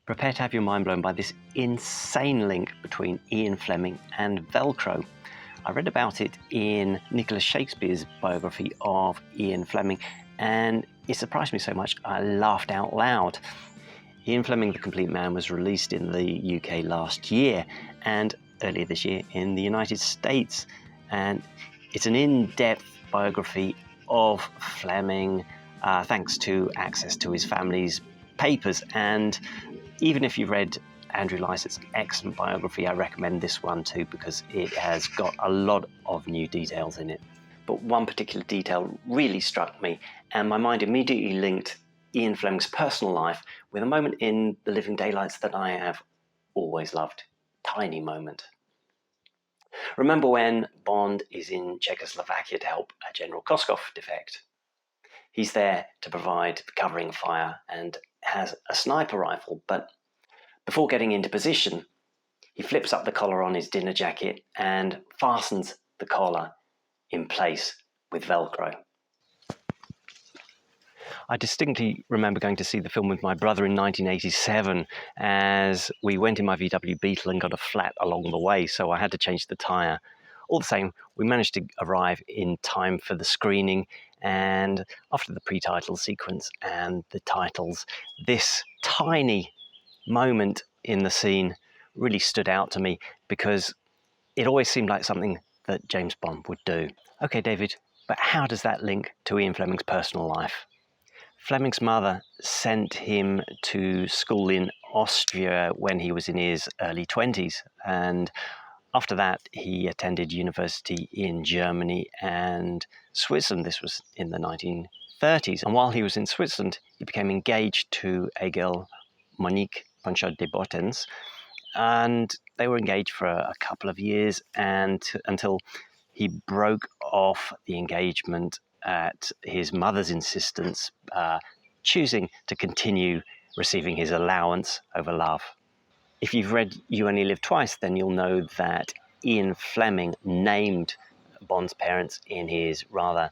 Prepare to have your mind blown by this insane link between Ian Fleming and Velcro. I read about it in Nicholas Shakespeare's biography of Ian Fleming, and it surprised me so much I laughed out loud. Ian Fleming, The Complete Man, was released in the UK last year and earlier this year in the United States. And it's an in-depth biography of Fleming, thanks to access to his family's papers. And even if you've read Andrew Lycett's excellent biography, I recommend this one too, because it has got a lot of new details in it. But one particular detail really struck me, and my mind immediately linked Ian Fleming's personal life with a moment in The Living Daylights that I have always loved. Tiny moment. Remember when Bond is in Czechoslovakia to help a General Koskov defect? He's there to provide the covering fire and has a sniper rifle, but before getting into position, he flips up the collar on his dinner jacket and fastens the collar in place with Velcro. I distinctly remember going to see the film with my brother in 1987 as we went in my VW Beetle and got a flat along the way, so I had to change the tyre. All the same, we managed to arrive in time for the screening, and after the pre-title sequence and the titles, this tiny moment in the scene really stood out to me because it always seemed like something that James Bond would do. Okay, David, but how does that link to Ian Fleming's personal life? Fleming's mother sent him to school in Austria when he was in his early 20s, and after that he attended university in Germany and Switzerland. This was in the 1930s, and while he was in Switzerland he became engaged to a girl, Monique de Bottens, and they were engaged for a couple of years and until he broke off the engagement at his mother's insistence, choosing to continue receiving his allowance over love. If you've read You Only Live Twice, then you'll know that Ian Fleming named Bond's parents in his rather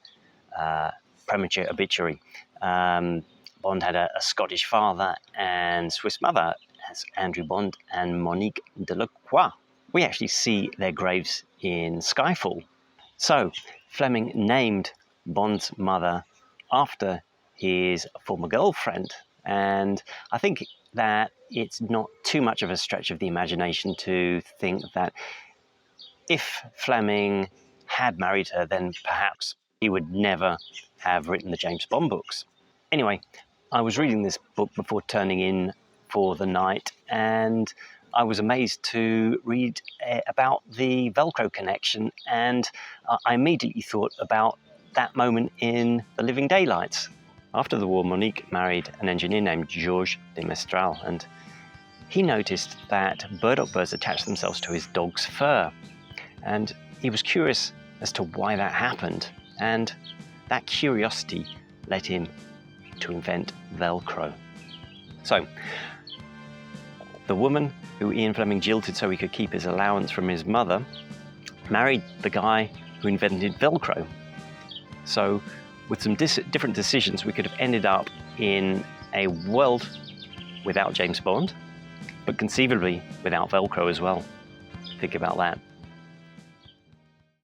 premature obituary. Bond had a Scottish father and Swiss mother, as Andrew Bond and Monique Delacroix. We actually see their graves in Skyfall. So Fleming named Bond's mother after his former girlfriend, and I think that it's not too much of a stretch of the imagination to think that if Fleming had married her, then perhaps he would never have written the James Bond books. Anyway, I was reading this book before turning in for the night, and I was amazed to read about the Velcro connection, and I immediately thought about that moment in The Living Daylights. After the war, Monique married an engineer named Georges de Mestral, and he noticed that burdock birds attached themselves to his dog's fur, and he was curious as to why that happened, and that curiosity led him to invent Velcro. So, the woman who Ian Fleming jilted so he could keep his allowance from his mother married the guy who invented Velcro. So, with some different decisions, we could have ended up in a world without James Bond, but conceivably without Velcro as well. Think about that.